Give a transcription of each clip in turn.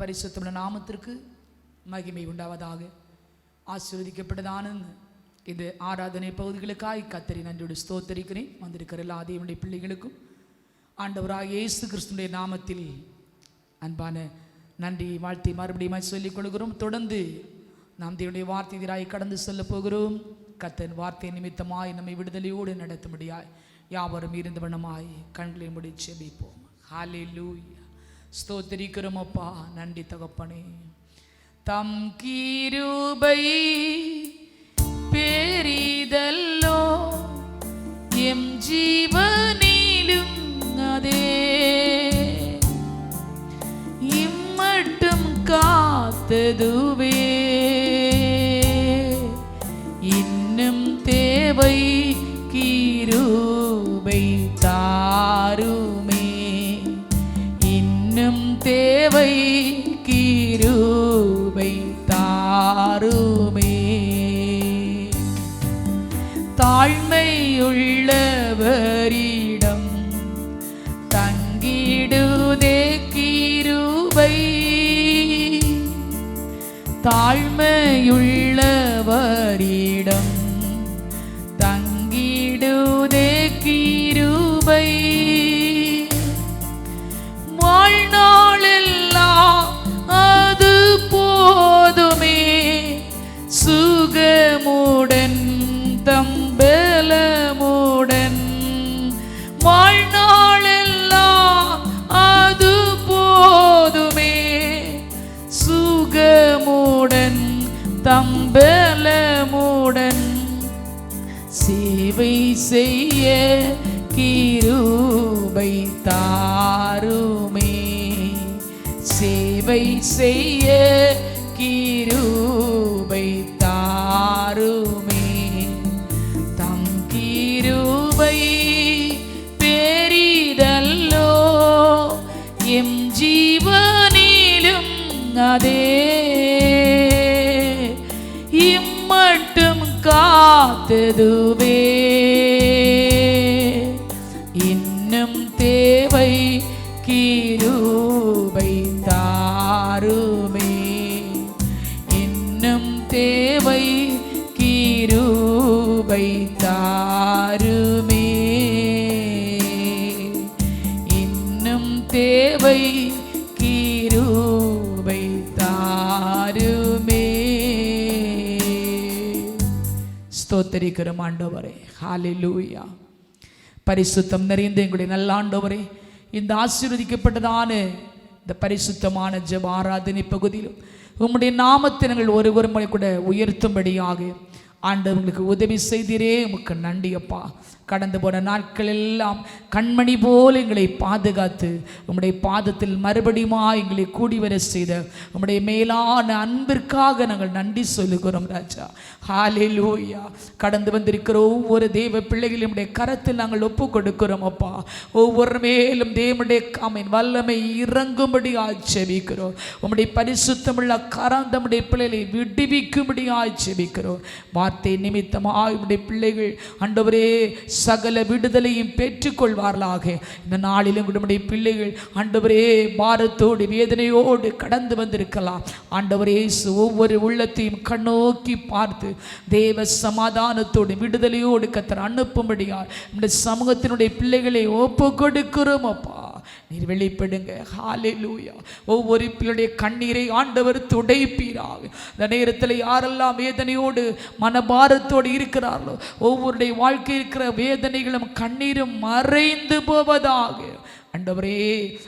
பரிசுத்தமுள்ள நாமத்திற்கு மகிமை உண்டாவதாக. ஆசீர்வதிக்கப்பட்டதான இந்த ஆராதனை பகுதிகளுக்காய் கர்த்தரை நன்றியோடு ஸ்தோத்தரிக்கிறேன். வந்திருக்கிற எல்லா தேவனுடைய பிள்ளைகளுக்கும் ஆண்டவராகிய இயேசு கிறிஸ்துவினுடைய நாமத்தில் அன்பான நன்றி வாழ்த்தை மறுபடியும் சொல்லிக் கொள்கிறோம். தொடர்ந்து நாம் தேவனுடைய வார்த்தையராய் கடந்து செல்ல போகிறோம். கர்த்தர் வார்த்தை நிமித்தமாய் நம்மை விடுதலையோடு நடத்தும்படியாய் யாவரும் இருந்தவனமாய் கண்களை மூடி ஜெபிப்போம். ஹல்லேலூயா. ஸ்தோத்திரிக்கிறோம் அப்பா, நன்றி தகப்பனே. தம் கிருபை பெரிதல்லோ எம் ஜீவனிலும் அதே இம்மட்டும் காத்ததுவே இன்னும் தேவை கிருபை தாருமே இன்னும் தேவை கிருபை தாருமே. தாழ்மையுள்ளவரிடம் தங்கிடுதே கிருபை தாழ்மையுள்ளவரிடம் தங்கிடுதே கிருபை வாழ்நாளெல்லாம் அது போதுமே சுகமுடன் தம்பலமுடன் வாழ்நாளெல்லாம் அது போதுமே சுகமுடன் தம்பலமுடன் சேவை செய்ய கிருபை தாருமே சேவை செய்ய கிருபை தாருமே. தம் கிருபை பெரிதல்லோ எம் ஜீவனிலும் அதே இம்மட்டும் காத்ததுவே இன்னும் தேவை கிருபை தாருமே இன்னும் தேவை கிருபை தாருமே இன்னும் தேவை கிருபை தாருமே. ஸ்தோத்திரிக்கிறோம் ஆண்டவரே. ஹல்லேலூயா. பரிசுத்தம் நிறைந்த எங்களுடைய நல்ல ஆண்டவரே, இந்த ஆசீர்வதிக்கப்பட்டதான இந்த பரிசுத்தமான ஜெப ஆராதனை பகுதியிலும் உம்முடைய நாமத்தை நாங்கள் ஒருவர் முறை கூட உயர்த்தும்படியாக ஆண்டவங்களுக்கு உதவி செய்தீரே. உமக்கு நன்றி அப்பா. கடந்து போன நாட்கள் எல்லாம் கண்மணி போல் எங்களை பாதுகாத்து உம்முடைய பாதத்தில் மறுபடியும் எங்களை கூடி வர செய்த உம்முடைய மேலான அன்பிற்காக நாங்கள் நன்றி சொல்லுகிறோம் ராஜா. ஹல்லேலூயா. கடந்து வந்திருக்கிற ஒவ்வொரு தேவ பிள்ளைகளையும் உம்முடைய கரத்தில் நாங்கள் ஒப்பு கொடுக்கிறோம் அப்பா. ஒவ்வொரு மேலும் தேவனுடைய வல்லமை இறங்கும்படி ஆட்சேபிக்கிறோம். உம்முடைய பரிசுத்தமுள்ள கரம் தம்முடைய பிள்ளைகளை விடுவிக்கும்படி ஆட்சேபிக்கிறோம். வார்த்தை நிமித்தமாக உம்முடைய பிள்ளைகள் ஆண்டவரே சகல விடுதலையும் பெற்றுக்கொள்வார்களாக. இந்த நாளிலும் நம்முடைய பிள்ளைகள் ஆண்டவரே பாரத்தோடு வேதனையோடு கடந்து வந்திருக்கலாம். ஆண்டவரே ஒவ்வொரு உள்ளத்தையும் கண்ணோக்கி பார்த்து தேவ சமாதானத்தோடு விடுதலையோடு கர்த்தர் அனுப்பும்படியார் நம்முடைய சமூகத்தினுடைய பிள்ளைகளை ஒப்பு கொடுக்கிறோம் அப்பா. நீர் வெளிப்படுங்க. ஹல்லேலூயா. ஒவ்வொரு பிள்ளையுடைய கண்ணீரை ஆண்டவர் துடைப்பீராக. இந்த நேரத்தில் யாரெல்லாம் வேதனையோடு மனபாரத்தோடு இருக்கிறார்களோ ஒவ்வொருடைய வாழ்க்கை இருக்கிற வேதனைகளும் கண்ணீரும் மறைந்து போவதாக ஆண்டவரே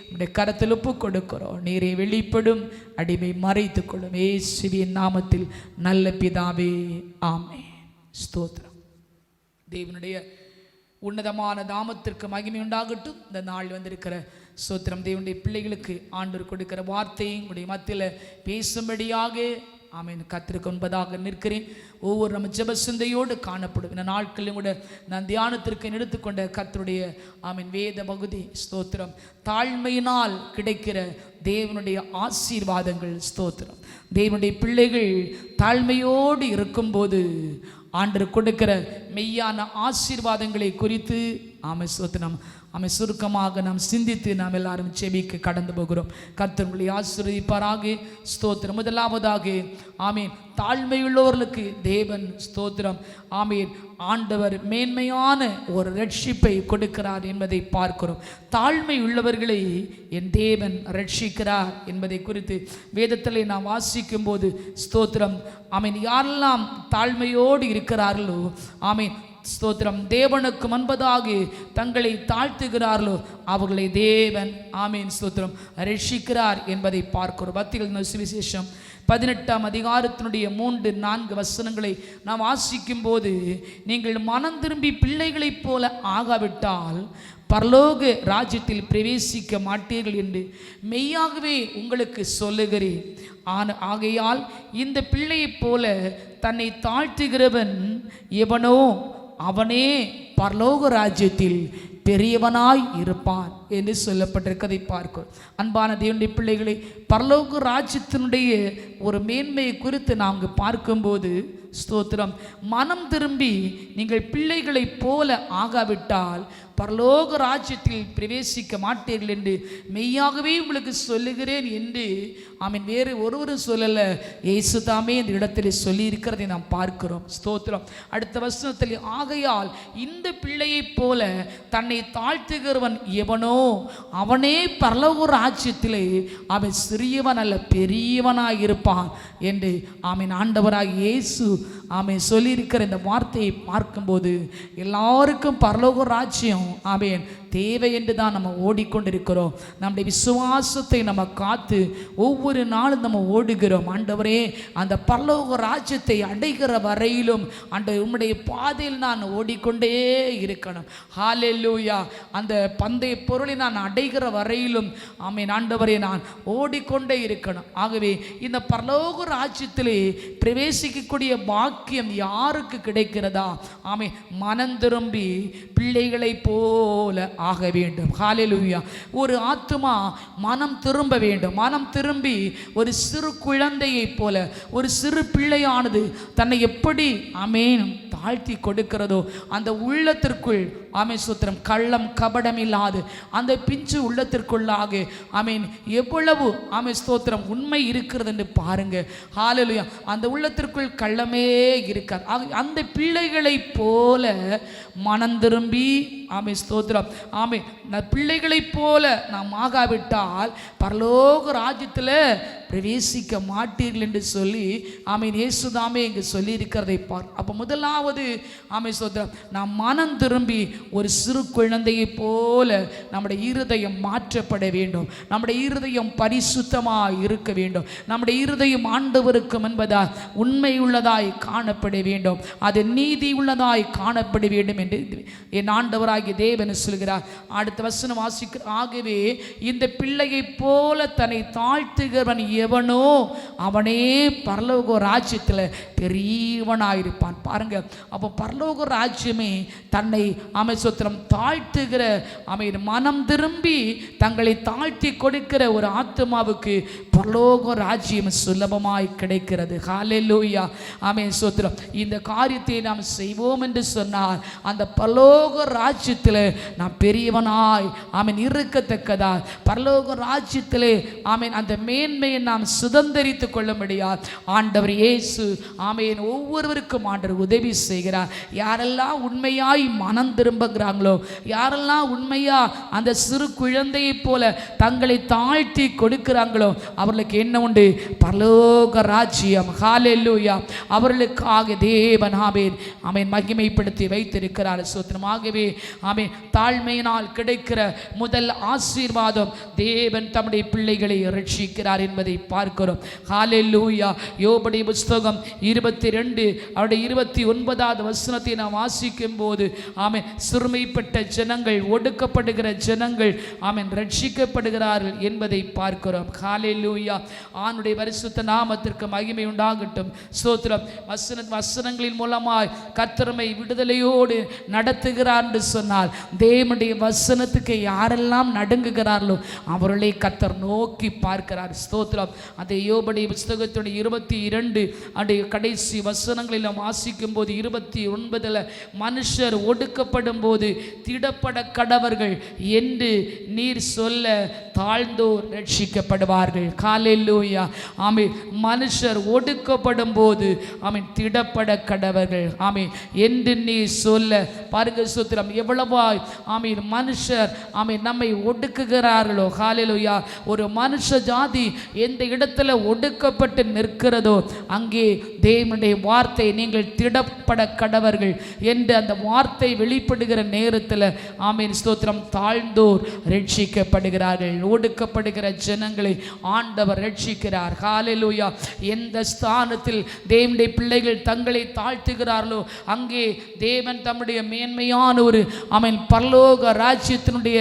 நம்முடைய கரத்தில் ஒப்பு கொடுக்கிறோம். நீரை வெளிப்படும் அடிமை மறைத்துக் கொள்ளும் இயேசுவின் நாமத்தில் நல்ல பிதாவே, ஆமென். ஸ்தோத்திரம். தேவனுடைய உன்னதமான நாமத்திற்கு மகிமை உண்டாகட்டும். இந்த நாள் வந்திருக்கிற ஸ்தோத்திரம் தேவனுடைய பிள்ளைகளுக்கு ஆண்டவர் கொடுக்கிற வார்த்தையை உங்களுடைய மத்தியில் பேசும்படியாக ஆமென் கர்த்தருக்கு முன்பதாக நிற்கிறேன். ஒவ்வொரு நம்ம ஜெப சிந்தையோடு காணப்படும் இந்த நாட்களிலும் கூட நான் தியானத்திற்கு எடுத்துக்கொண்ட கர்த்தருடைய ஆமென் வேத பகுதி ஸ்தோத்திரம் தாழ்மையினால் கிடைக்கிற தேவனுடைய ஆசீர்வாதங்கள். ஸ்தோத்திரம். தேவனுடைய பிள்ளைகள் தாழ்மையோடு இருக்கும்போது ஆண்டவர் கொடுக்கிற மெய்யான ஆசீர்வாதங்களை குறித்து ஸ்தோத்திரம். சுருக்கமாக நாம் சிந்தித்து நாம் எல்லாரும் செபிக்க கடந்து போகிறோம். கர்த்தர் உங்களை ஆசீர்வதிப்பாராக. ஸ்தோத்திரம். முதலாவதாக ஆமீன், தாழ்மையுள்ளவர்களுக்கு தேவன் ஸ்தோத்திரம் ஆமீன் ஆண்டவர் மேன்மையான ஒரு ரட்சிப்பை கொடுக்கிறார் என்பதை பார்க்கிறோம். தாழ்மை உள்ளவர்களை என் தேவன் ரட்சிக்கிறார் என்பதை குறித்து வேதத்திலே நாம் வாசிக்கும் போது ஸ்தோத்திரம் ஆமீன், யாரெல்லாம் தாழ்மையோடு இருக்கிறார்களோ ஆமீன் ஸ்தோத்திரம், தேவனுக்கு முன்பதாக தங்களை தாழ்த்துகிறார்களோ அவர்களை தேவன் ஆமீன் ஸ்தோத்திரம் ரட்சிக்கிறார் என்பதை பார்க்கிறோம். மத்திய சுவிசேஷம் 18ஆம் அதிகாரத்தினுடைய 3-4 வசனங்களை நாம் வாசிக்கும் போது, நீங்கள் மனம் திரும்பி பிள்ளைகளைப் போல ஆகாவிட்டால் பரலோக ராஜ்யத்தில் பிரவேசிக்க மாட்டீர்கள் என்று மெய்யாகவே உங்களுக்கு சொல்லுகிறேன். ஆகையால் இந்த பிள்ளையைப் போல தன்னை தாழ்த்துகிறவன் எவனோ அவனே பரலோக ராஜ்யத்தில் பெரியவனாய் இருப்பான் என்று சொல்லப்பட்டிருக்கதை பார்க்கிறோம். அன்பான தேவனுடைய பிள்ளைகளை, பரலோக ராஜ்யத்தினுடைய ஒரு மேன்மையை குறித்து நாங்கள் பார்க்கும்போது ஸ்தோத்திரம், மனம் திரும்பி நீங்கள் பிள்ளைகளைப் போல ஆகாவிட்டால் பரலோக ராஜ்யத்தில் பிரவேசிக்க மாட்டீர்கள் என்று மெய்யாகவே உங்களுக்கு சொல்லுகிறேன் என்று ஆமீன் வேறு ஒருவரும் சொல்லலை, இயேசு தாமே இந்த இடத்தில் சொல்லி இருக்கிறதை நாம் பார்க்கிறோம். ஸ்தோத்திரம். அடுத்த வசனத்தில், ஆகையால் இந்த பிள்ளையைப் போல தன்னை தாழ்த்துகிறவன் எவனோ அவனே பரலோக ராஜ்யத்திலே அவன் சிறியவன் அல்ல பெரியவனாய் இருப்பான் என்று ஆமீன் ஆண்டவராக இயேசு ஆமீன் சொல்லியிருக்கிற இந்த வார்த்தையை பார்க்கும்போது எல்லாருக்கும் பரலோக ராஜ்யம் ஆமீன் தேவை என்று தான் நம்ம ஓடிக்கொண்டிருக்கிறோம். நம்முடைய விசுவாசத்தை நம்ம காத்து ஒவ்வொரு நாளும் நம்ம ஓடுகிறோம். ஆண்டவரே, அந்த பரலோக ராஜ்யத்தை அடைகிற வரையிலும் உம்முடைய பாதையில் நான் ஓடிக்கொண்டே இருக்கணும். ஹல்லேலூயா. அந்த பந்தய பொருளை நான் அடைகிற வரையிலும் ஆமீன் ஆண்டவரே நான் ஓடிக்கொண்டே இருக்கணும். ஆகவே இந்த பரலோக ராஜ்யத்திலே பிரவேசிக்கக்கூடிய பாக்கியம் யாருக்கு கிடைக்கிறதா? ஆமீன், மனம் திரும்பி பிள்ளைகளை போல ஆக வேண்டும். ஹல்லேலூயா. ஒரு ஆத்துமா மனம் திரும்ப வேண்டும். மனம் திரும்பி ஒரு சிறு குழந்தையை போல, ஒரு சிறு பிள்ளையானது தன்னை எப்படி ஆமீன் தாழ்த்தி கொடுக்கிறதோ அந்த உள்ளத்திற்குள் ஆமீன் ஸ்தோத்திரம் கள்ளம் கபடம் இல்லாது அந்த பிஞ்சு உள்ளத்திற்குள்ளாக ஆமீன் எவ்வளவு ஆமீன் ஸ்தோத்திரம் உண்மை இருக்கிறது என்று பாருங்க. ஹல்லேலூயா. அந்த உள்ளத்திற்குள் கள்ளமே இருக்காது. அந்த பிள்ளைகளை போல மனம் திரும்பி ஆமீன் ஸ்தோத்திரம் ஆமீன் பிள்ளைகளைப் போல நாம் ஆகாவிட்டால் பரலோக ராஜ்யத்தில் பிரவேசிக்க மாட்டீர்கள் என்று சொல்லி ஆமீன் இயேசுதாமே இங்கு சொல்லி இருக்கிறதை பார். அப்போ முதலாவது ஆமீன் ஸ்தோத்திரம், நாம் மனம் திரும்பி ஒரு சிறு குழந்தையை போல நம்முடைய இருதயம் மாற்றப்பட வேண்டும். நம்முடைய இருதயம் பரிசுத்தமாய் இருக்க வேண்டும். நம்முடைய இருதயம் ஆண்டவருக்கு முன்பதாய் உண்மையுள்ளதாய் காணப்பட வேண்டும். அது நீதி உள்ளதாய் காணப்பட வேண்டும் என்று என் ஆண்டவராகிய தேவன் சொல்கிறார். அடுத்த வசனம் வாசிக்கிற, ஆகவே இந்த பிள்ளையை போல தன்னை தாழ்த்துகிறவன் எவனோ அவனே பரலோக ராஜ்யத்தில் பெரியவனாயிருப்பான். பாருங்க, அப்போ பரலோக ராஜ்யமே தன்னை அமைச்சத்திரம் தாழ்த்துகிற அமையின் மனம் திரும்பி தங்களை தாழ்த்தி கொடுக்கிற ஒரு ஆத்மாவுக்கு பரலோக ராஜ்யம் சுலபமாய் கிடைக்கிறது. ஹல்லேலூயா. ஆமென் ஸ்தோத்திரம். இந்த காரியத்தை நாம் செய்வோம் என்று சொன்னால் அந்த பரலோக ராஜ்யத்தில் நாம் பெரியவனாய் ஆமென் இருக்கத்தக்கதா பரலோக ராஜ்யத்தில் ஆமென் அந்த மேன்மையை நாம் சுதந்தரித்து கொள்ள முடியாது. ஆண்டவர் இயேசு ஆமென் ஒவ்வொருவருக்கும் ஆண்டவர் உதவி செய்கிறார். யாரெல்லாம் உண்மையாய் மனம் திரும்புகிறாங்களோ, யாரெல்லாம் உண்மையா அந்த சிறு குழந்தையை போல தங்களை தாழ்த்தி கொடுக்கிறாங்களோ அவர்களுக்கு என்ன உண்டு? பரலோக ராஜ்யம். ஹல்லேலூயா. அவர்களுக்காக தேவன் ஆமென் ஆமென் மகிமைப்படுத்தி வைத்திருக்கிறார். சோத்திரமாகவே ஆமென் தாழ்மையினால் கிடைக்கிற முதல் ஆசீர்வாதம் தேவன் தம்முடைய பிள்ளைகளை ரட்சிக்கிறார் என்பதை பார்க்கிறோம். ஹல்லேலூயா. யோபுடைய புத்தகம் 22 அவருடைய 29வது வசனத்தை நாம் வாசிக்கும் போது ஆமென் சிறுமைப்பட்ட ஜனங்கள், ஒடுக்கப்படுகிற ஜனங்கள் ஆமென் ரட்சிக்கப்படுகிறார்கள் என்பதை பார்க்கிறோம். ஹல்லேலூயா. ஆண்டுடைய பரிசுத்த நாமத்திற்கு மகிமை உண்டாகட்டும். ஸ்தோத்திரம். வசனங்களின் மூலமாய் கர்த்தரை விடுதலையோடு நடத்துகிறார் என்று சொன்னால் தேவனுடைய வசனத்துக்கு யாரெல்லாம் நடுங்குகிறார்களோ அவர்களை கர்த்தர் நோக்கி பார்க்கிறார். ஸ்தோத்திரம். அந்த யோபுடைய புத்தகத்துடைய 22 அடைய கடைசி வசனங்களில் வாசிக்கும் போது 29 மனுஷர் ஒடுக்கப்படும் ஒடுக்கப்படும் போது திடப்பட கடவர்கள் என்று நீர் சொல்ல தாழ்ந்தோர் ரட்சிக்கப்படுவார்கள். ஹல்லேலூயா. ஆமென். மனுஷர் ஒடுக்கப்படும் போது ஆமென் திடப்பட கடவர்கள் ஆமென் என்று நீர் சொல்ல பாருங்க. ஸ்தோத்திரம். எவ்வளவாய் ஆமென் மனுஷர் ஆமென் நம்மை ஒடுக்குகிறார்களோ. ஹல்லேலூயா. ஒரு மனுஷ ஜாதி எந்த இடத்துல ஒடுக்கப்பட்டு நிற்கிறதோ அங்கே தேவனுடைய வார்த்தை நீங்கள் திடப்பட கடவர்கள் என்று அந்த வார்த்தை வெளிப்படுகிற நேரத்தில் ஆமென் ஸ்தோத்திரம் தாழ்ந்தோர் ரட்சிக்கப்படுகிறார்கள். ஒடுக்கப்படுகிற ஜனங்களை ஆண்டவர் ரட்சிக்கிறார். ஹல்லேலூயா. எந்த ஸ்தானத்தில் தேவனுடைய பிள்ளைகள் தங்களை தாழ்த்துகிறார்களோ அங்கே தேவன் தம்முடைய மேன்மையான ஒரு ஆமென் பரலோக ராஜ்யத்தினுடைய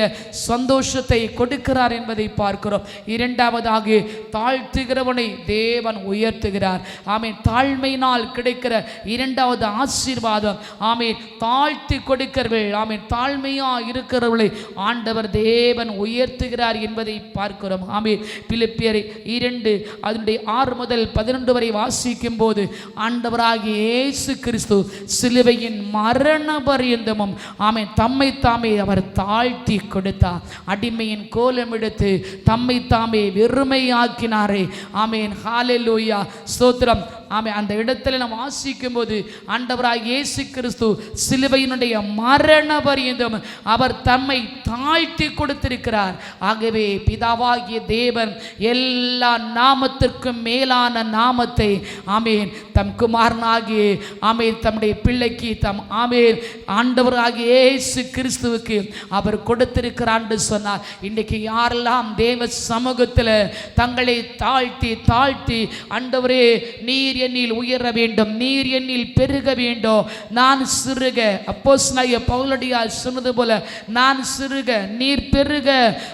சந்தோஷத்தை கொடுக்கிறார் என்பதை பார்க்கிறோம். இரண்டாவதாக தாழ்த்துகிறவனை தேவன் உயர்த்துகிறார். ஆமென். தாழ்மையினால் கிடைக்கிற இரண்டாவது ஆசீர்வாதம் ஆமென் தாழ்த்தி கொடுக்கிறவர்கள் ஆமென் தாழ்மையா இருக்கிறவர்களை ஆண்டவர் தேவன் உயர்த்துகிறார் என்பதை பார்க்கிறோம். ஆமென். பிலிப்பியர் 2 அதனுடைய 6 முதல் 11 வரை வாசிக்கும் போது ஆண்டவராகிய இயேசு கிறிஸ்து சிலுவையின் மரண பரியந்தமும் ஆமென் தம்மை தாமே அவர் தாழ்த்தி கொடுத்தார். அடிமையின் கோலம் எடுத்து தம்மை தாமே வெறுமையாக்கினாரே. ஆமென். ஹல்லேலூயா. ஸ்தோத்திரம். ஆமென். அந்த இடத்துல நாம் வாசிக்கும் போது ஆண்டவராகிய இயேசு கிறிஸ்து சிலுவையினுடைய மரண பரியந்தம் அவர் தம்மை தாழ்த்தி கொடுத்திருக்கிறார். ஆகவே பிதாவாகிய தேவன் எல்லா நாமத்திற்கும் மேலான நாமத்தை ஆமென் தம் குமாரனாகிய ஆமென் தம்முடைய பிள்ளைக்கு தம் ஆமென் ஆண்டவராகிய இயேசு கிறிஸ்துவுக்கு அவர் கொடுத்திருக்கிறார் என்று சொன்னார். இன்றைக்கு யாரெல்லாம் தேவ சமூகத்தில் தங்களை தாழ்த்தி தாழ்த்தி ஆண்டவரே நீர் என்னில் உயர வேண்டும், நீர் என்னில் பெருக வேண்டும், நான் சிறுக அப்போஸ்தலனாகிய பவுலடியார் சொன்னது போல நான் சிறுக நீர் பெருக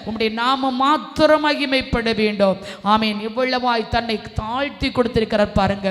உம்முடைய நாமம் மாத்திரம் மகிமைப்பட வேண்டும். ஆமென். எவ்வளவாய் தன்னை தாழ்த்தி கொடுத்திருக்கிறார் பாருங்க.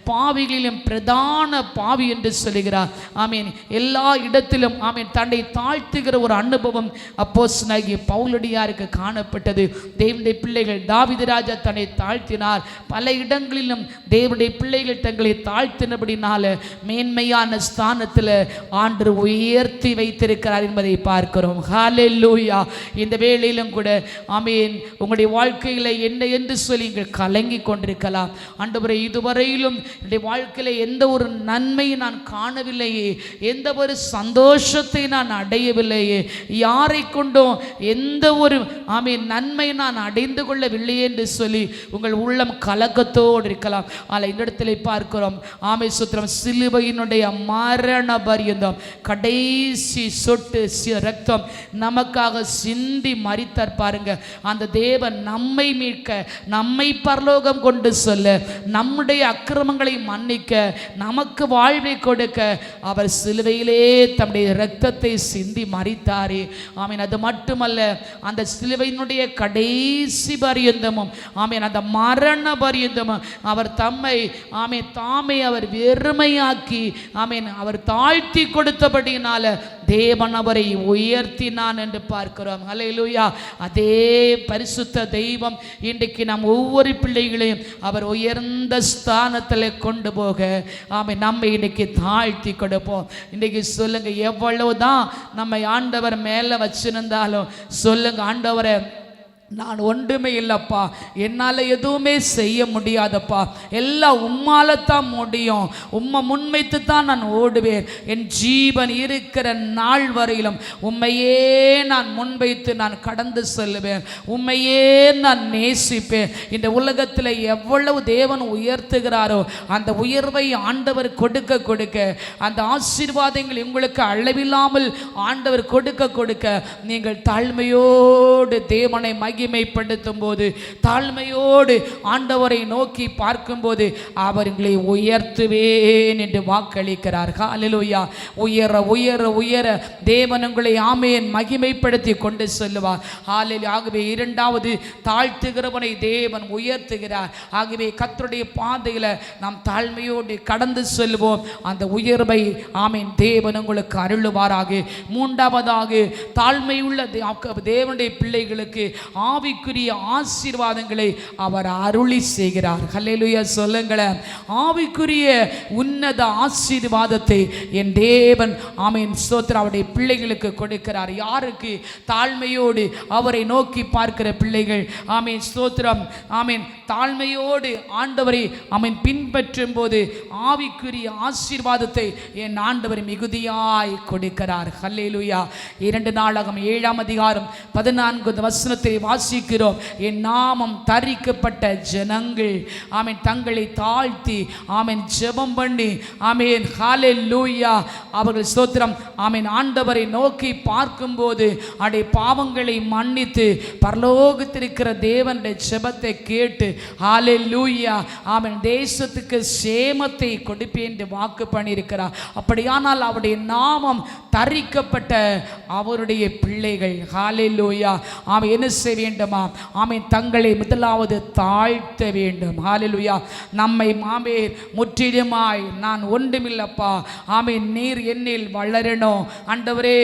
பாவிகளிலும் பிரதான பாவி என்று சொல்லுகிறார். ஆமென். எல்லா இடத்திலும் ஆமென் தன்னை தாழ்த்துகிற ஒரு அனுபவம் அப்போஸ்தலனாகிய பவுலடியாருக்கு காணப்பட்டது. தேவனுடைய பிள்ளைகள் தாவீது ராஜா தன்னை தாழ்த்தினார். பல இடங்களிலும் தேவனுடைய பிள்ளைகள் தங்களை தாழ்த்தினபடினால மேன்மையான ஸ்தானத்தில் ஆண்டவர் உயர்த்தி வைத்திருக்கிறார் என்பதை பார்க்கிறோம். ஹல்லேலூயா. இந்த வேளையிலும் கூட ஆமென் உங்களுடைய வாழ்க்கையில் என்ன என்று சொல்லி நீங்கள் கலங்கி கொண்டிருக்கலாம். ஆண்டவரே இதுவரையிலும் என்னுடைய வாழ்க்கையில் எந்த ஒரு நன்மையை நான் காணவில்லையே, எந்த ஒரு சந்தோஷத்தை நான் அடையவில்லையே, யாரை கொண்டும் எந்த ஒரு ஆமென் நன்மை நான் அடைந்து கொள்ளவில்லையே என்று சொல்லி உங்கள் உள்ளம் கலக்கத்தோடு இருக்கலாம். ஆனால் இந்த இடத்துல பார்க்கிறோம் ஆமென் சுத்திரம் சிலுவையினுடைய மரண பரியந்தம் கடைசி சொட்டு ரத்தம் நமக்காக சிந்தி மரித்தார் பாருங்க. அந்த தேவன் நம்மை மீட்க நம்மை பரலோகம் கொண்டு சொல்ல நம்முடைய அக்கிரமங்களை மன்னிக்க நமக்கு வாழ்வை கொடுக்க அவர் சிலுவையிலே தம்முடைய இரத்தத்தை சிந்தி மரித்தாரே. ஆமென். அது மட்டுமல்ல அந்த சிலுவையினுடைய கடைசி பரியந்தமும் ஆமென் அந்த மரண பரியந்தமும் அவர் தம்மை ஆமென் தாமே அவர் வெறுமையாக்கி ஆமென் அவர் தாழ்த்தி கொடுத்தபடியினால தேவன் அவரை உயர்த்தினான் என்று பார்க்கிறோம். ஹல்லேலூயா. அதே பரிசுத்த தெய்வம் இன்றைக்கு நாம் ஒவ்வொரு பிள்ளைகளையும் அவர் உயர்ந்த ஸ்தானத்தில் கொண்டு போக ஆமென் நம்மை இன்னைக்கு தாழ்த்தி கொடுப்போம். இன்னைக்கு சொல்லுங்க, எவ்வளவுதான் நம்மை ஆண்டவர் மேலே வச்சிருந்தாலும் சொல்லுங்க, ஆண்டவரை நான் ஒன்றுமே இல்லைப்பா, என்னால் எதுவுமே செய்ய முடியாதப்பா, எல்லாம் உம்மால தான் முடியும், உம்மை முன்வைத்து தான் நான் ஓடுவேன், என் ஜீவன் இருக்கிற நாள் வரையிலும் உம்மையே நான் முன்வைத்து நான் கடந்து செல்லுவேன், உம்மையே நான் நேசிப்பேன். இந்த உலகத்தில் எவ்வளவு தேவன் உயர்த்துகிறாரோ அந்த உயர்வை ஆண்டவர் கொடுக்க கொடுக்க அந்த ஆசீர்வாதங்கள் உங்களுக்கு அளவில்லாமல் ஆண்டவர் கொடுக்க கொடுக்க நீங்கள் தாழ்மையோடு தேவனை மகிமைப்படுத்தும் போது, தாழ்மையோடு ஆண்டவரை நோக்கி பார்க்கும்போது அவர்களை உயர்த்துவேன் என்று வாக்களிக்கிறார். ஹல்லேலூயா. உயர உயர உயர தேவன் உங்களை ஆமென் மகிமைப்படுத்தி கொண்டு செல்லுவார். ஹல்லேலூயா. ஆகவே இரண்டாவது தாழ்த்துகிறவனை தேவன் உயர்த்துகிறார். ஆகவே கர்த்தருடைய பாதையில் நாம் தாழ்மையோடு கடந்து செல்வோம். அந்த உயர்வை ஆமென் தேவன் உங்களுக்கு அருளுவாராக. மூன்றாவதாக தாழ்மையுள்ள தேவனுடைய பிள்ளைகளுக்கு ஆவிக்குரிய ஆசீர்வாதங்களை அவர் அருளி செய்கிறார். ஹல்லேலூயா சொல்லுங்களேன். ஆவிக்குரிய உன்னத ஆசீர்வாதத்தை என் தேவன் ஆமென் ஸ்தோத்திரம் அவருடைய பிள்ளைகளுக்கு கொடுக்கிறார். யாருக்கு? தாழ்மையோடு அவரை நோக்கி பார்க்கிற பிள்ளைகள். ஆமென் ஸ்தோத்திரம். ஆமென் தாழ்மையோடு ஆண்டவரை ஆமென் பின்பற்றும் போது ஆவிக்குரிய ஆசீர்வாதத்தை என் ஆண்டவர் மிகுதியாய் கொடுக்கிறார். ஹல்லேலூயா. 2 நாளாகமம் 7ஆம் அதிகாரம் 14 வசனத்தை வாசிக்கிறோம். என் நாமம் தரிக்கப்பட்ட ஜனங்கள் ஆமென் தங்களை தாழ்த்தி ஆமென் ஜெபம் பண்ணி ஆமென் ஹல்லேலூயா அவர்கள் ஸ்தோத்திரம் ஆமென் ஆண்டவரை நோக்கி பார்க்கும்போது அடைய பாவங்களை மன்னித்து பரலோகத்தில் இருக்கிற தேவனுடைய ஜெபத்தை கேட்டு ஹல்லேலூயா ஆமென் தேசத்துக்கு சேமத்தை கொடுப்பேன் என்று வாக்கு பண்ணியிருக்கிறார். அப்படியானால் அவருடைய நாமம் தரிக்கப்பட்ட அவருடைய பிள்ளைகள் ஹல்லேலூயா ஆமென் என்ன செய்ய வேண்டுமா? ஆமென் தங்களை முதலாவது தாழ்த்த வேண்டும். ஹல்லேலூயா நம்மை மாமே முற்றிலுமாய் நான் ஒன்றுமில்லப்பா ஆமென் நீர் என்னில் வளரணும் ஆண்டவரே,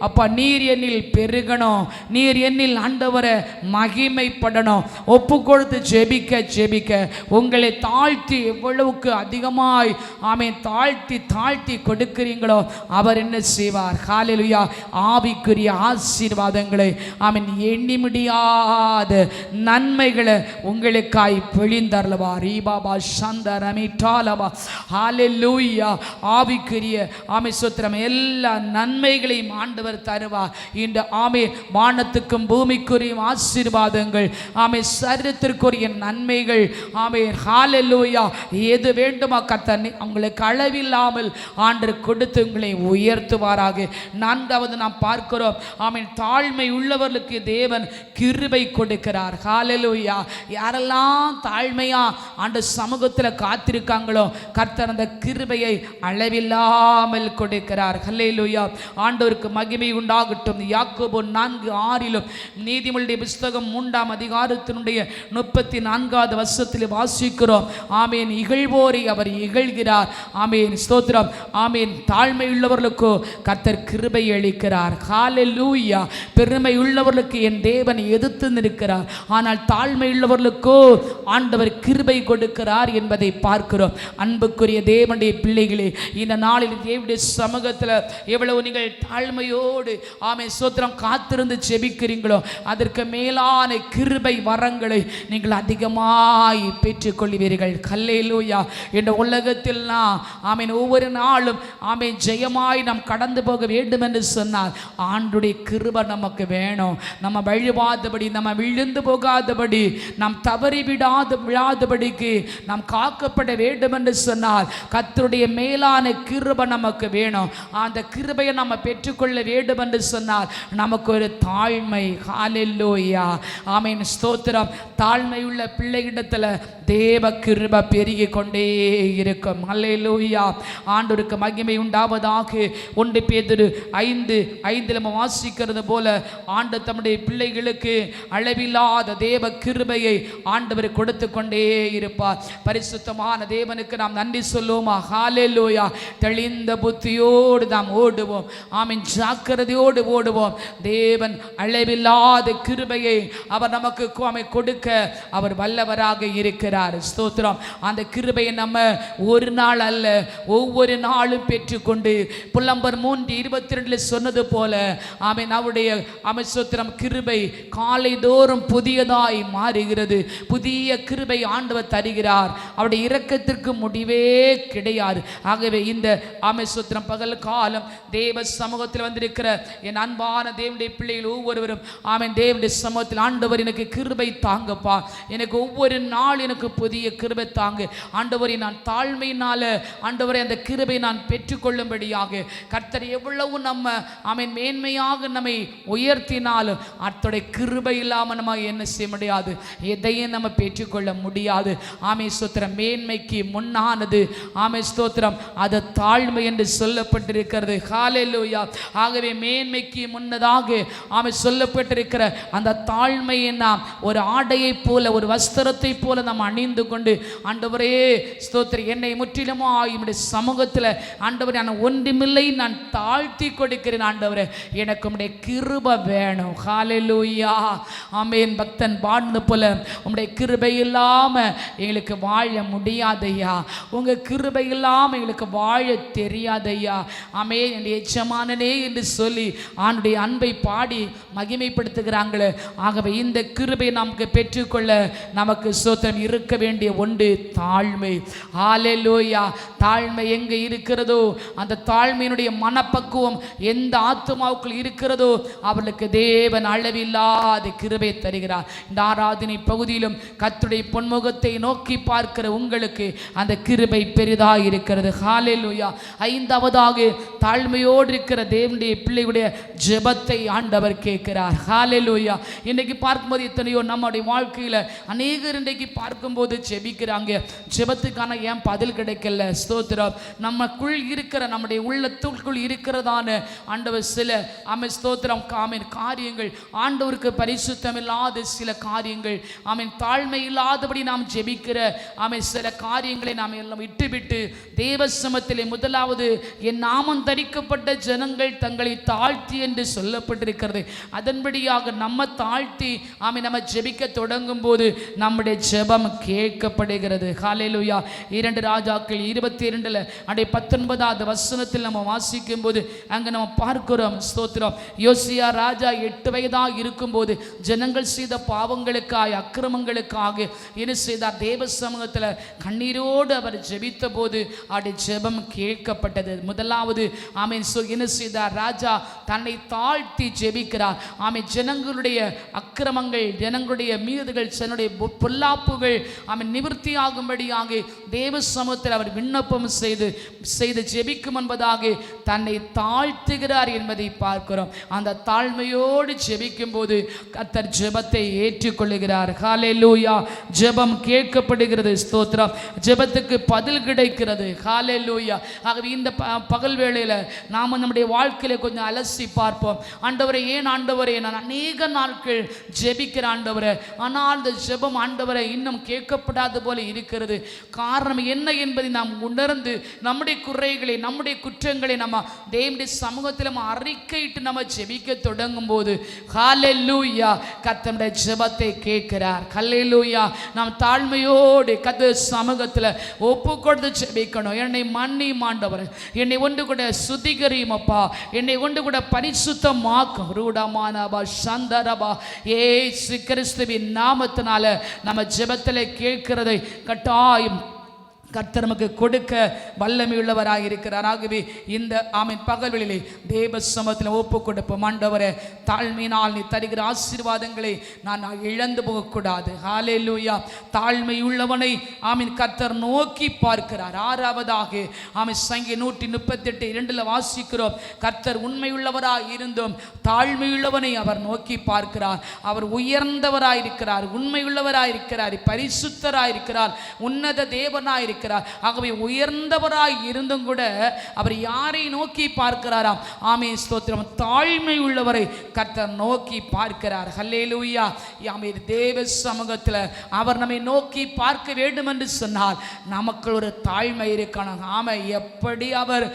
அப்பா நீர் என்னில் பெருகணும், நீர் என்னில் ஆண்டவரை மகிமைப்படணும். ஒப்பு கொடுத்து ஜெபிக்க ஜெபிக்க உங்களை தாழ்த்தி எவ்வளவுக்கு அதிகமாய் ஆமென் தாழ்த்தி தாழ்த்தி கொடுக்கிறீங்களோ அவர் என்ன செய்வார்? ஹல்லேலூயா ஆவிக்குரிய ஆசீர்வாதங்களை ஆமென் எண்ணி முடியாத நன்மைகளை உங்களுக்காய் பொழிந்தருள்வார். ரீபாபா சந்தரமி டாலபா ஹல்லேலூயா ஆவிக்குரிய ஆமென் ஸ்தோத்திரம் எல்லா நன்மைகளையும் ஆண்டவர் தருவார். இந்த ஆமென் வானத்துக்கும் பூமிக்குரிய ஆசீர்வாதங்கள் ஆமென் சரீரத்திற்குரிய நன்மைகள் ஆமென் ஹல்லேலூயா எது வேண்டுமா கர்த்தர் உங்களுக்கு அளவில்லாமல் ஆண்டவர் கொடுத்து உங்களை உயர்த்துவாராக. 4வது நாம் பார்க்கிறோம் ஆமென் தாழ்மை உள்ளவர்களுக்கு தேவன் கிருபை கொடுக்கிறார். ஹல்லேலூயா யாரெல்லாம் தாழ்மையா ஆண்டவர் சமூகத்தில் காத்திருக்காங்களோ கர்த்தர் அந்த கிருபையை அளவில்லாமல் கொடுக்கிறார். ஹல்லேலூயா ஆண்டவருக்கு மகிமை உண்டாகட்டும். யாக்கோபு 4:6 நீதிமொழியுடைய புத்தகம் 3ஆம் அதிகாரத்தினுடைய 34வது வசனத்தில் வாசிக்கிறோம். ஆமென் இகழ்வோரை அவர் இகழ்கிறார். ஆமென் ஸ்தோத்திரம். ஆமென் தாழ்மை உள்ளவர்களுக்கு கர்த்தர் கிருபை அளிக்கிறார். ஹல்லேலூயா பெருமை உள்ளவர்களுக்கு என் தேவன் எதிர்த்து நிற்கிறார். ஆனால் தாழ்மை உள்ளவர்களுக்கோ ஆண்டவர் கிருபை கொடுக்கிறார் என்பதை பார்க்கிறோம். அன்புக்குரிய தேவனுடைய பிள்ளைகளே இந்த நாளில் தேவனுடைய சமூகத்தில் எவ்வளவு நீங்கள் தாழ்மையோடு ஆமென் ஸ்தோத்திரம் காத்திருந்து ஜெபிக்கிறீங்களோ அதற்கு மேலான கிருபை வரங்களை நீங்கள் அதிகமாய் பெற்றுக்கொள்வீர்கள். ஹல்லேலூயா இந்த உலகத்தில் ஆமென் ஒவ்வொரு நாளும் ஆமென் ஜெயமாய் நாம் கடந்து போக வேண்டும் என்று சொன்னால் ஆண்டுடைய கிருபை நமக்கு வேணும். நம்ம வழிவாதபடி நம்ம விழுந்து போகாதபடி நாம் தவறி விழாதபடிக்கு நாம் காக்கப்பட வேண்டும் என்று சொன்னால் கர்த்தருடைய மேலான கிருபை நமக்கு வேணும். அந்த கிருபையை நம்ம பெற்றுக்கொள்ள வேண்டும் என்று சொன்னால் நமக்கு ஒரு தாழ்மை ஹல்லேலூயா ஆமென் ஸ்தோத்திரம் தாழ்மை உள்ள பிள்ளைகளிடத்தில் தேவ கிருபை பெருகி கொண்டே இருக்கும். ஹல்லேலூயா ஆண்டவருக்கு மகிமை உண்டாவதாக. 1 பேதுரு 5:5 நம்ம வாசிக்கிறது போல ஆண்டு தம்முடைய பிள்ளைகளுக்கு அளவில்லாத தேவ கிருபையை ஆண்டவர் கொடுத்து கொண்டே இருப்பார். பரிசுத்தமான தேவனுக்கு நாம் நன்றி சொல்லுவோமா? ஹல்லேலூயா தெளிந்த புத்தியோடு நாம் ஓடுவோம். ஆமென் ஜாக்கிரதையோடு ஓடுவோம். தேவன் அளவில்லாத கிருபையை அவர் நமக்கு கொடுக்க அவர் வல்லவராக இருக்கிறார். ஸ்தோத்திரம். அந்த கிருபையை நம்ம ஒரு நாள் அல்ல ஒவ்வொரு நாளும் பெற்றுக்கொண்டு புலம்பர் 3:22 சொன்னது போல ஆமென் அவருடைய ஆமென் ஸ்தோத்திரம் கிருபை காலை தோறும் புதியதாய் மாறுகிறது. புதிய கிருபை ஆண்டவர் தருகிறார். அவருடைய இரக்கத்திற்கு முடிவே கிடையாது. ஆகவே இந்த ஆமென் ஸ்தோத்திரம் பகல் காலம் தேவ சமூகத்தில் வந்திருக்கிற என் அன்பான தேவனுடைய பிள்ளைகள் ஒவ்வொருவரும் ஆமென் தேவனுடைய சமூகத்தில் ஆண்டவர் எனக்கு கிருபை தாங்கப்பா, எனக்கு ஒவ்வொரு நாள் எனக்கு புதிய கிருபை தாங்க ஆண்டவரை, நான் தாழ்மையினால ஆண்டவரை அந்த கிருபை நான் பெற்றுக்கொள்ளும்படியாக கர்த்தர் எவ்வளவு நம்ம ஆமென் மேன்மையாக நம்மை உயர்த்தினாலும் அத்தோடைய கிருபை இல்லாமல் நம்ம என்ன செய்ய முடியாது, எதையும் நம்ம பெற்றுக்கொள்ள முடியாது. ஆமென் ஸ்தோத்திரம். மேன்மைக்கு முன்னானது ஆமென் ஸ்தோத்திரம் அது தாழ்மை என்று சொல்லப்பட்டிருக்கிறது. ஹல்லேலூயா. ஆகவே மேன்மைக்கு முன்னதாக ஆமென் சொல்லப்பட்டிருக்கிற அந்த தாழ்மையை நாம் ஒரு ஆடையை போல ஒரு வஸ்திரத்தை போல நாம் அணிந்து கொண்டு ஆண்டவரே ஸ்தோத்திரம் என்னை முற்றிலுமாய் உம்முடைய சமூகத்தில் ஆண்டவரே நான் ஒன்றுமில்லை நான் தாழ்த்தி கொடுக்கிறேன் ஆண்டவரே, எனக்கு உம்முடைய கிருபை வேணும். ஹல்லேலூயா. ஆமென். பக்தன் பாடுனது போல உம்முடைய கிருபை இல்லாம எங்களுக்கு வாழ முடியாதையா, உங்க கிருபை இல்லாம எங்களுக்கு வாழ தெரியாதையா. ஆமென். என் எஜமானனே என்று சொல்லி ஆண்டுடைய அன்பை பாடி மகிமைப்படுத்துகிறாங்களே. ஆகவே இந்த கிருபை நமக்கு பெற்றுக்கொள்ள நமக்கு ஸ்தோத்திரம் இருக்க வேண்டிய ஒன்று தாழ்மை. ஹல்லேலூயா. தாழ்மை எங்கே இருக்கிறதோ, அந்த தாழ்மையினுடைய மனப்பக்குவம் எந்த ஆத்துமாவுக்குள் இருக்கிறதோ அவர்களுக்கு தேவன் அளவில்லாத கிருபை தருகிறார். இந்த ஆராதனை பகுதியிலும் கர்த்தருடைய பொன்முகத்தை நோக்கி பார்க்கிற உங்களுக்கு அந்த கிருபை பெரிதாக இருக்கிறது. ஹல்லேலூயா. ஐந்தாவதாக தாழ்மையோடு இருக்கிற தேவனுடைய பிள்ளைகளுடைய ஜெபத்தை ஆண்டவர் கேட்கிறார். ஹல்லேலூயா. இன்னைக்கு பார்க்கும்போது எத்தனையோ நம்முடைய வாழ்க்கையில் அநேகர் இன்றைக்கு பார்க்கும்போது ஜெபிக்கிறாங்க, ஜெபத்துக்கான ஏன் பதில் கிடைக்கல. ஸ்தோத்திரம். நமக்குள் இருக்கிற நம்முடைய உள்ளத்துக்குள் இருக்கிறதான ஆண்டவர் சில ஸ்தோத்திரம் காரியங்கள், ஆண்டவருக்கு பரிசுத்தம் இல்லாத சில காரியங்கள், தாழ்மை இல்லாதபடி நாம் ஜெபிக்கிற சில காரியங்களை நாம் எல்லாம் விட்டுவிட்டு தேவ சமூகத்திலே முதலாவது என் நாமம் தரிக்கப்பட்ட ஜனங்கள் தங்களை தாழ்த்தி என்று சொல்லப்பட்டிருக்கிறது. அதன்படியாக நம்ம தாழ்த்தி நம்ம ஜெபிக்க தொடங்கும் போது நம்முடைய ஜெபம் கேட்கப்படுகிறது. ஹல்லேலூயா. 2 ராஜாக்கள் 22 அடைய 19வது வசனத்தில் நம்ம வாசிக்கும் போது அங்க நம்ம பார்க்கிறோம். ஸ்தோத்திரம். யோசியா ராஜா 8 வயதாக இருக்கும்போது ஜனங்கள் செய்த பாவங்களுக்காக அக்கிரமங்களுக்காக என்ன செய்தார்? தேவ சமூகத்தில் கண்ணீரோடு அவர் ஜெபித்த போது அவருடைய ஜெபம் கேட்கப்பட்டது. முதலாவது என்ன செய்தார்? ராஜா தன்னை தாழ்த்தி ஜெபிக்கிறார். ஜனங்களுடைய அக்கிரமங்கள், ஜனங்களுடைய மீறுதல்கள், தன்னுடைய பொல்லாப்புகள் நிவர்த்தியாகும்படியாக தேவ சமூகத்தில் அவர் விண்ணப்பம் செய்து ஜெபிக்கும் என்பதாக தன்னை தாழ்த்துகிறார் என்பதை பார்க்கிறோம். அந்த தாழ்மையோடு ஜெபிக்கும் போது கர்த்தர் ஜெபத்தை ஏற்றுக்கொள்ளுகிறார். ஹல்லேலூயா. ஜெபம் கேட்கப்படுகிறது. ஸ்தோத்திரம். ஜெபத்துக்கு பதில் கிடைக்கிறது. ஹல்லேலூயா. ஆகவே இந்த பகல் வேளையில் நாம் நம்முடைய வாழ்க்கையில கொஞ்சம் அலசி பார்ப்போம். ஆண்டவரே, ஏன் ஆண்டவரே நான் அநேக நாட்கள் ஜெபிக்கிற ஆண்டவரே, ஆனால் இந்த ஜெபம் ஆண்டவரை இன்னும் கேட்கப்படாத போல இருக்கிறது. காரணம் என்ன என்பதை நாம் உணர்ந்து நம்முடைய குறைகளை, நம்முடைய குற்றங்களை நம்ம தேவனுடைய சமூகத்தில் நம்ம அறிக்கையிட்டு நம்ம ஜெபிக்க தொடங்கும் போது ஹல்லேலூயா கர்த்தருடைய ஜெபத்தை கேட்கிறார். ஹல்லேலூயா. நாம் தாழ்மையோடு கர்த்தர் சமூகத்தில் ஒப்பு கொடுத்து ஜெபிக்கணும். என்னை மன்னியும் ஆண்டவரே, என்னை ஒன்று கூட சுத்திகரியும் அப்பா, என்னை ஒன்று கூட பரிசுத்தமாக்கும். ரூடமானபா சந்தரபா இயேசு கிறிஸ்துவின் நாமத்தினால நம்ம ஜெபத்தில் கேட்கிறதை கட்டாயம் கர்த்தர் நமக்கு கொடுக்க வல்லமை உள்ளவராக இருக்கிறார். ஆகவே இந்த பகல்களிலே தேவ சமூகத்தில் ஒப்பு கொடுப்போம். ஆண்டவரே, தாழ்மையினால் நீ தருகிற ஆசீர்வாதங்களை நான் இழந்து போகக்கூடாது. ஹல்லேலூயா. தாழ்மை உள்ளவனை கர்த்தர் நோக்கி பார்க்கிறார். ஆறாவதாக சங்கீதம் 138:2 வாசிக்கிறோம். கர்த்தர் உண்மையுள்ளவராய் இருந்தும் தாழ்மையுள்ளவனை அவர் நோக்கி பார்க்கிறார். அவர் உயர்ந்தவராயிருக்கிறார், உண்மையுள்ளவராயிருக்கிறார், பரிசுத்தராயிருக்கிறார், உன்னத தேவனாயிருக்கிறார். ஆகவே உயர்ந்தவராய் இருந்தும் கூட அவர் யாரை நோக்கி பார்க்கிறாராம்? ஸ்தோத்திரம். தாழ்மை உள்ளவரை கர்த்தர் நோக்கி பார்க்கிறார். ஹல்லேலூயா. தேவ சமூகத்தில் அவர் நம்மை நோக்கி பார்க்க வேண்டும் என்று சொன்னால் நமக்கு ஒரு தாழ்மை இருக்கணும். எப்படி அவர்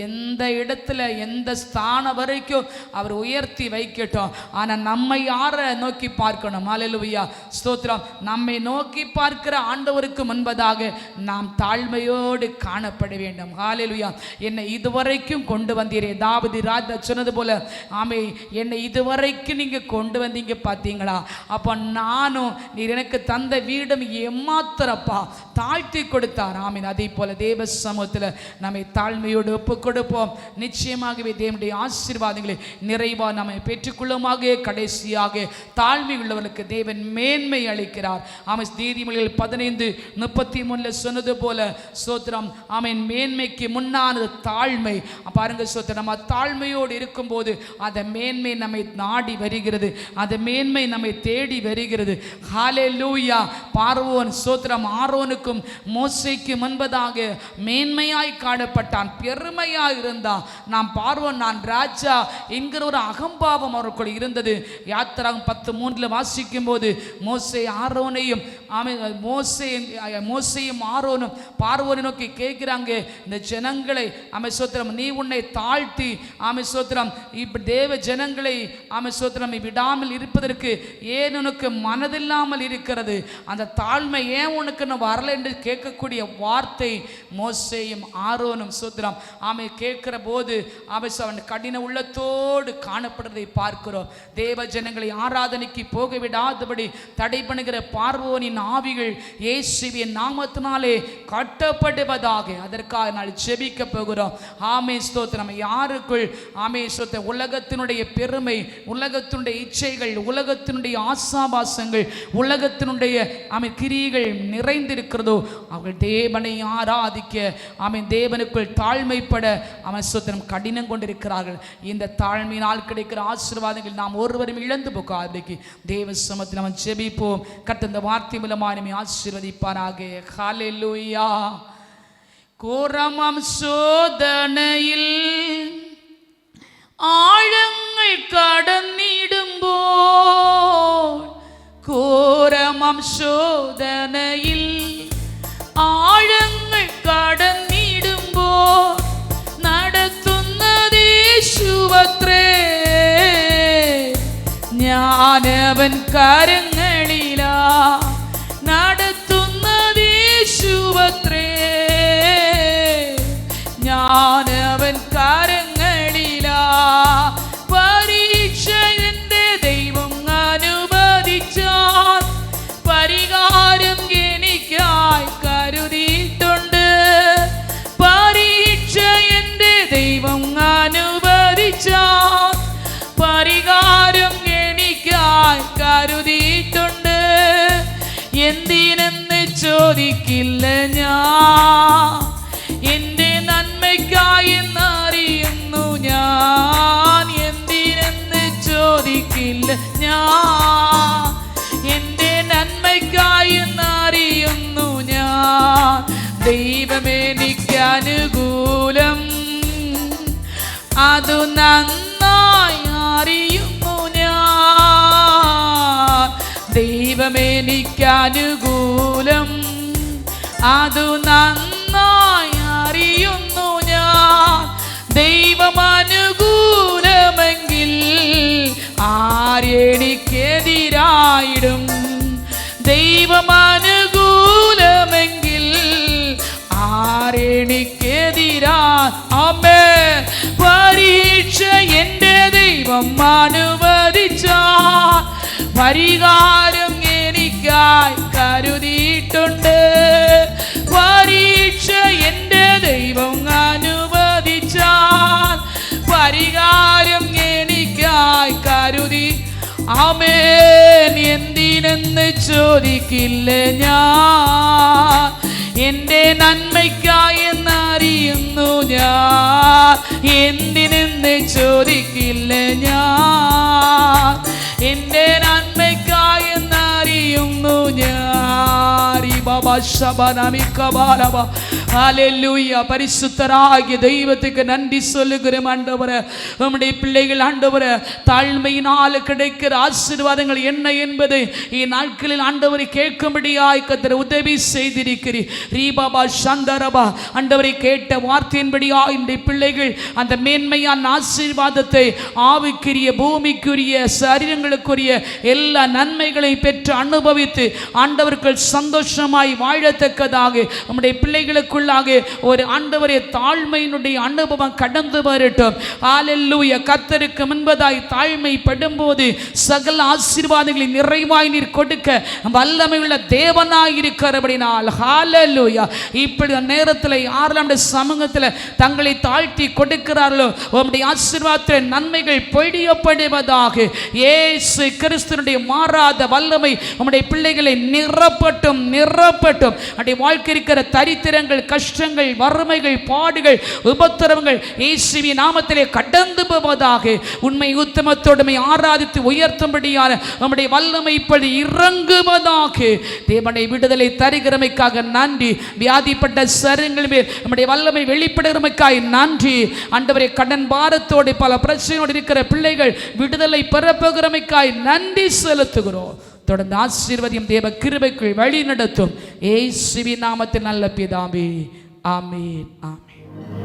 எந்த இடத்துல எந்த ஸ்தானம் வரைக்கும் அவர் உயர்த்தி வைக்கட்டும், ஆனால் நம்மை யாரை நோக்கி பார்க்கணும்? ஹல்லேலூயா. ஸ்தோத்திரம். நம்மை நோக்கி பார்க்கிற ஆண்டவருக்கு முன்பதாக நாம் தாழ்மையோடு காணப்பட வேண்டும். ஹல்லேலூயா. என்னை இதுவரைக்கும் கொண்டு வந்தீரே, தாவீது ராஜா சொன்னது போல என்னை இதுவரைக்கும் நீங்க கொண்டு வந்தீங்க பார்த்தீங்களா? அப்ப நானும் நீர் எனக்கு தந்த வீடும் எம்மாத்திரப்பா தாழ்த்தி கொடுத்தார். அதே போல தேவ சமூகத்தில் நம்மை தாழ்மையோடு ஒப்பு கொடுப்போம். நிச்சயமாகவே தேவனுடைய ஆசீர்வாதங்களை நிறைவா நம்மை பெற்றுக்கொள்ளுமாக. கடைசியாக தாழ்மை உள்ளவர்களுக்கு தேவன் மேன்மை அளிக்கிறார். நீதிமொழிகள் 15:33 சொன்னது போல ஸ்தோத்திரம். மேன்மைக்கு முன்னானது தாழ்மை. பாருங்க ஸ்தோத்திரம். நம்ம தாழ்மையோடு இருக்கும்போது அந்த மேன்மை நம்மை நாடி வருகிறது, அந்த மேன்மை நம்மை தேடி வருகிறது. ஹல்லேலூயா. பார்வோன் ஸ்தோத்திரம் ஆரோனுக்கு பார்வோனுக்கும் மோசேக்கு முன்பதாக மேன்மையாய் காணப்பட்டான், பெருமையாய் இருந்தான். நான் பார்வோன், நான் ராஜா என்கிற ஒரு அகம்பாவம் அவருக்குள் இருந்தது. யாத்திராகம் 10:3 வாசிக்கும் போது மோசே ஆரோனையும் மோசேயும் ஆரோனும் பார்வோனை நோக்கி கேட்கிறாங்க, இந்த ஜனங்களை சோத்திரம் நீ உன்னை தாழ்த்தி சோத்திரம் இப்ப தேவ ஜனங்களை சோத்திரம் விடாமல் இருப்பதற்கு ஏன் உனக்கு மனதில்லாமல் இருக்கிறது? அந்த தாழ்மை ஏன் உனக்கு வரல என்று கேட்கக்கூடிய வார்த்தை மோசேயும் ஆரோனும் சோத்திரம் கேட்கிற போது அவன் கடின உள்ளத்தோடு காணப்படுவதை பார்க்கிறோம். தேவ ஜனங்களை ஆராதனைக்கு போக விடாதபடி தடை பண்ணுகிற பார்வோனின் ஆவிகள் இயேசுவின் நாமத்தினாலே கட்டப்படுவதாக அதற்காக நான் ஜெபிக்க போகிறோம். ஆமே ஸ்தோத்திரம். யாருக்குள் ஸ்தோத்திரம் உலகத்தினுடைய பெருமை, உலகத்தினுடைய இச்சைகள், உலகத்தினுடைய ஆசாபாசங்கள், உலகத்தினுடைய கிரியைகள் நிறைந்திருக்கிறதோ அவர்கள் தேவனை ஆராதிக்க தேவனுக்குள் தாழ்மைப்பட ஸ்தோத்திரம் கடினம் கொண்டிருக்கிறார்கள். இந்த தாழ்மையினால் கிடைக்கிற ஆசீர்வாதங்கள் நாம் ஒருவரும் இழந்து போகாதபடிக்கு தேவ சமத்தில் நாம் ஜெபிப்போம். கர்த்தர் இந்த வார்த்தை மூலமாக நம்மை ஆசீர்வதிப்பாராக. ஹல்லேலூயா. கோரமாம் சோதனையில் ஆழங்கள் கடந்திடும்போல், கோரமாம் சோதனையில் ஆழங்கள் கடந்திடும்போல் നടത്തുന്നതേ യേശുവത്രേ, ഞാനവൻ കരങ്ങളിലാ നടത്തുന്നതേ യേശുവത്രേ, ഞാനവൻ കരങ്ങളിലാ. പരീക്ഷ എൻ്റെ ദൈവം അനുവദിച്ചാൽ പരിഹാരം എനിക്കായി കരുതിയിട്ടുണ്ട്. പരീക്ഷ എൻ്റെ ദൈവം അനുവദിച്ചാൽ പരിഹാരം എനിക്കായി കരുതിയിട്ടുണ്ട്. എന്തിനെന്ന് ചോദിക്കില്ല ഞാൻ, എൻ്റെ നന്മയ്ക്കായി എന്നറിയുന്നു ഞാൻ. എന്തിനെന്ന് ചോദിക്കില്ല ഞാൻ, എൻ്റെ നന്മയ്ക്കായി എന്നറിയുന്നു ഞാൻ. ദൈവമെനിക്ക് അനുകൂലം അതു നന്നായി അറിയുന്നു ഞാൻ. ദൈവമെനിക്ക് അനുകൂലം അതു നന്നായി അറിയുന്നു ഞാൻ. ദൈവം അനുകൂലമെങ്കിൽ ആരെനിക്കെതിരായിടും? ദൈവം അനുകൂലമെങ്കിൽ ആരെനിക്കെതിരാ? ആമേൻ. പരീക്ഷ എൻ്റെ ദൈവം അനുവദിച്ചാൽ പരിഹാരം എനിക്കായി കരുതിയിട്ടുണ്ട്. പരീക്ഷ എൻ്റെ ദൈവം അനുവദിച്ചാൽ പരിഹാരം എനിക്കായി കരുതി. ആമേൻ. എന്തിനെന്ന് ചോദിക്കില്ല ഞാൻ, എൻ്റെ നന്മയ്ക്കായി എന്നറിയുന്നു ഞാൻ. എന്തിനെന്ന് ചോദിക്കില്ല ഞാൻ, എൻ്റെ നന്മയ്ക്കായി എന്നറിയുന്നു ഞാൻ. ஹல்லேலூயா. பரிசுத்தராகிய தெய்வத்துக்கு நன்றி சொல்லுகிறோம் ஆண்டவரே. நம்முடைய பிள்ளைகள் ஆண்டவரே தாழ்மையினால் கிடைக்கிற ஆசீர்வாதங்கள் என்ன என்பதை இந்நாட்களில் ஆண்டவரை கேட்கும்படியாய் கர்த்தர் உதவி செய்திருக்கிறீர். ரீபாபா சந்தரபா ஆண்டவரை கேட்ட வார்த்தையின்படியா இந்த பிள்ளைகள் அந்த மேன்மையான ஆசீர்வாதத்தை ஆவிக்குரிய பூமிக்குரிய சரீரங்களுக்குரிய எல்லா நன்மைகளையும் பெற்று அனுபவித்து ஆண்டவர்கள் சந்தோஷமாய் வாழத்தக்கதாக நம்முடைய பிள்ளைகளுக்குள்ளாக ஒரு ஆண்டவரே தாழ்மையினுடைய அனுபவம் கடந்து வரட்டும். ஹல்லேலூயா. கர்த்தருக்கு முன்பதாய் தாழ்மை படும்போது சகல ஆசீர்வாதங்களை நிறைவாய் நீர் கொடுக்க வல்லமையுள்ள தேவனாய் இருக்கிறபடினால் ஹல்லேலூயா. இப்படி நேரத்தில் யாரெல்லாம் சமூகத்தில் தங்களை தாழ்த்தி கொடுக்கிறார்களோ உம்முடைய ஆசீர்வாதத்தின் நன்மைகள் பொழியப்படுவதாக. இயேசு கிறிஸ்துவினுடைய மாறாத வல்லமை உம்முடைய பிள்ளைகளை நிரப்பட்டும் நிரப்பட்டும். அப்படி வாழ்க்கை இருக்கிற தரித்திரங்கள் கஷ்டங்கள், வறுமைகள், பாடுகள், உபத்திரவங்கள் இயேசுவின் நாமத்திலே கடந்து போவதாக. உண்மை உத்தமத்தோடுமை ஆராதித்து உயர்த்தும்படியான நம்முடைய வல்லமை இப்படி இறங்குவதாக. தேவனை விடுதலை தருகிறமைக்காக நன்றி. வியாதிப்பட்ட சரீரங்கள் மேல் நம்முடைய வல்லமை வெளிப்படுகிறமைக்காக நன்றி. ஆண்டவரே, கடன் பாரத்தோடு பல பிரச்சனையோடு இருக்கிற பிள்ளைகள் விடுதலை பெறப்போகிறமைக்காக நன்றி செலுத்துகிறோம். தொடர்ந்து ஆசீர்வதியும். தேவ கிருபைக்குள் வழி நடத்தும். இயேசுவின் நாமத்தில் நல்ல பிதாவே, ஆமென், ஆமென்.